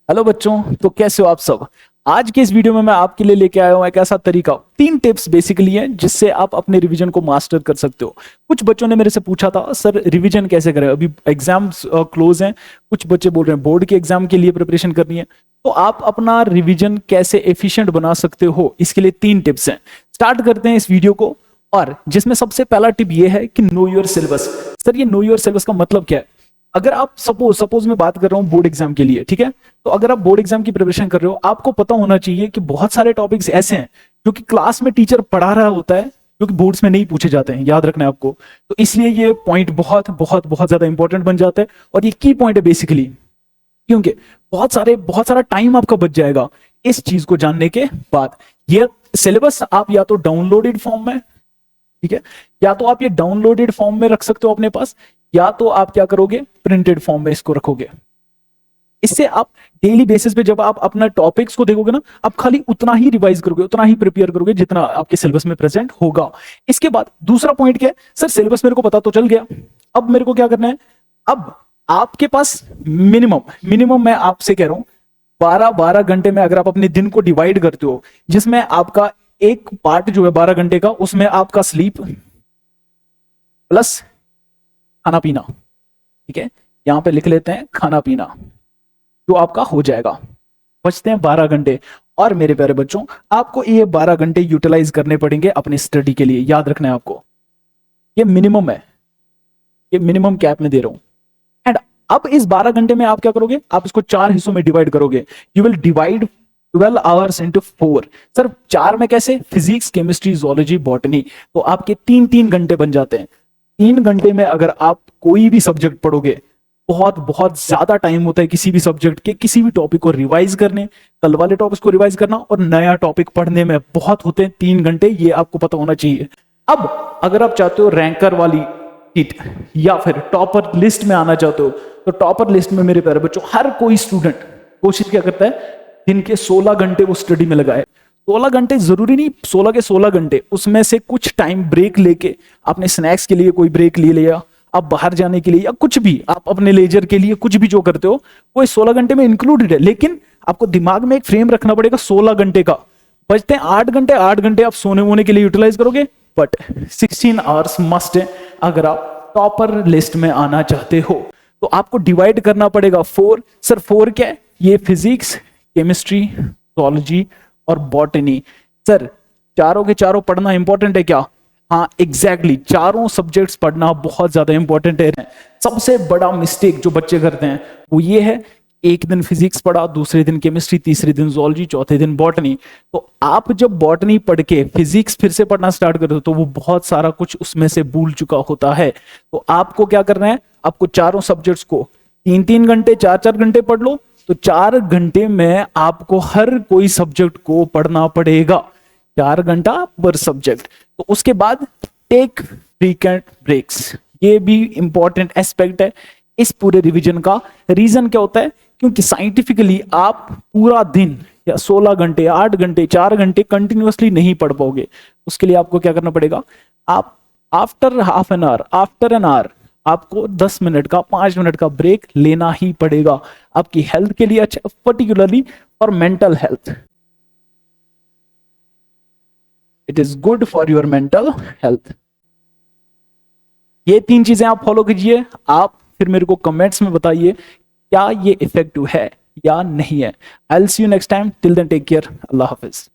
Hello बच्चों, तो कैसे हो आप सब। आज के इस वीडियो में मैं आपके लिए लेके आया हूं एक ऐसा तरीका, 3 टिप्स बेसिकली हैं जिससे आप अपने रिवीजन को मास्टर कर सकते हो। कुछ बच्चों ने मेरे से पूछा था सर रिवीजन कैसे करें, अभी एग्जाम्स क्लोज हैं। कुछ बच्चे बोल रहे हैं बोर्ड के एग्जाम के लिए प्रिपरेशन करनी है। तो आप अपना रिवीजन कैसे एफिशिएंट बना सकते हो, इसके लिए 3 टिप्स हैं। स्टार्ट करते हैं इस वीडियो को। और जिसमें सबसे पहला टिप ये है कि नो योर सिलेबस। सर ये नो योर सिलेबस का मतलब क्या है? अगर आप सपोज मैं बात कर रहा हूँ बोर्ड एग्जाम के लिए, ठीक है। तो अगर आप बोर्ड एग्जाम की प्रिपरेशन कर रहे हो, आपको पता होना चाहिए कि बहुत सारे टॉपिक्स ऐसे हैं जो कि क्लास में टीचर पढ़ा रहा होता है, जो कि बोर्ड्स में नहीं पूछे जाते हैं। याद रखना है आपको। तो इसलिए ये पॉइंट बहुत बहुत बहुत ज्यादा इंपॉर्टेंट बन जाता है और ये की पॉइंट है बेसिकली, क्योंकि बहुत सारा टाइम आपका बच जाएगा इस चीज को जानने के बाद। ये सिलेबस आप या तो डाउनलोडेड फॉर्म में, ठीक है, या तो आप ये डाउनलोडेड फॉर्म में रख सकते हो अपने पास, या तो आप क्या करोगे प्रिंटेड फॉर्म में इसको रखोगे। इससे आप डेली बेसिस पे जब आप अपना टॉपिक्स को देखोगे ना, आप खाली उतना ही रिवाइज करोगे, उतना ही प्रिपेयर करोगे जितना आपके सिलेबस में प्रेजेंट होगा। इसके बाद दूसरा पॉइंट क्या है, सर सिलेबस मेरे को पता तो चल गया, अब मेरे को क्या करना है। अब आपके पास मिनिमम मैं आपसे कह रहा हूं 12 घंटे में अगर आप अपने दिन को डिवाइड करते हो, जिसमें आपका एक पार्ट जो है 12 घंटे का, उसमें आपका स्लीप प्लस खाना पीना, ठीक है, यहां पे लिख लेते हैं खाना पीना, जो आपका हो जाएगा। बचते हैं 12 घंटे। और मेरे प्यारे बच्चों, आपको ये 12 घंटे यूटिलाइज करने पड़ेंगे अपनी स्टडी के लिए। याद रखना है आपको, ये मिनिमम है, ये मिनिमम कैप में दे रहा हूं। एंड अब इस 12 घंटे में आप क्या करोगे, आप इसको 4 हिस्सों में डिवाइड करोगे। You will divide 12 hours into 4। Sir 4 में कैसे? Physics, chemistry, zoology, botany. तो आपके 3-3 घंटे बन जाते हैं। 3 घंटे में अगर आप कोई भी सब्जेक्ट पढ़ोगे, बहुत बहुत ज्यादा टाइम होता है किसी भी सब्जेक्ट के किसी भी टॉपिक को रिवाइज करने, कल वाले टॉपिक को रिवाइज करना और नया टॉपिक पढ़ने में बहुत होते हैं 3 घंटे। ये आपको पता होना चाहिए। अब अगर आप चाहते हो रैंकर वाली सीट या फिर टॉपर लिस्ट में आना चाहते हो, तो टॉपर लिस्ट में मेरे प्यारे बच्चों हर कोई स्टूडेंट कोशिश क्या करता है, दिन के 16 घंटे वो स्टडी में लगाए। 16 घंटे जरूरी नहीं 16 के 16 घंटे, उसमें से कुछ टाइम ब्रेक लेके, आपने स्नैक्स के लिए कोई ब्रेक ले लिया, आप बाहर जाने के लिए या कुछ भी आप अपने लेजर के लिए कुछ भी जो करते हो, वो 16 घंटे में इंक्लूडेड है। लेकिन आपको दिमाग में एक फ्रेम रखना पड़ेगा 16 घंटे का। बचते हैं 8 घंटे। 8 घंटे आप सोने वोने के लिए यूटिलाइज करोगे, बट 16 आवर्स मस्ट है अगर आप टॉपर लिस्ट में आना चाहते हो। तो आपको डिवाइड करना पड़ेगा 4। सर 4 क्या है? ये फिजिक्स, केमिस्ट्री, जोलॉजी और बॉटनी। सर चारों के चारों पढ़ना इंपॉर्टेंट है क्या? हाँ एग्जैक्टली, चारों सब्जेक्ट्स पढ़ना बहुत ज्यादा इंपॉर्टेंट है। सबसे बड़ा मिस्टेक जो बच्चे करते हैं वो ये है, एक दिन फिजिक्स पढ़ा, दूसरे दिन केमिस्ट्री, तीसरे दिन जोलॉजी, चौथे दिन बॉटनी। तो आप जब बॉटनी पढ़ के फिजिक्स फिर से पढ़ना स्टार्ट करते हो, तो वो बहुत सारा कुछ उसमें से भूल चुका होता है। तो आपको क्या करना है, आपको चारों सब्जेक्ट्स को 3-3 घंटे, 4-4 घंटे पढ़ लो। तो 4 घंटे में आपको हर कोई सब्जेक्ट को पढ़ना पड़ेगा, 4 घंटा पर सब्जेक्ट। तो उसके बाद टेक फ्रीक्वेंट ब्रेक्स, ये भी इंपॉर्टेंट एस्पेक्ट है इस पूरे रिवीजन का। रीजन क्या होता है, क्योंकि साइंटिफिकली आप पूरा दिन या 16 घंटे, 8 घंटे, 4 घंटे कंटिन्यूअसली नहीं पढ़ पाओगे। उसके लिए आपको क्या करना पड़ेगा, आप after half an hour, after an hour आपको 10 मिनट का, 5 मिनट का ब्रेक लेना ही पड़ेगा। आपकी हेल्थ के लिए अच्छा, particularly for mental health, it is good for your mental health. ये 3 चीजें आप फॉलो कीजिए। आप फिर मेरे को कमेंट्स में बताइए क्या ये इफेक्टिव है या नहीं है। I will see you next time. Till then take care. अल्लाह हाफिज।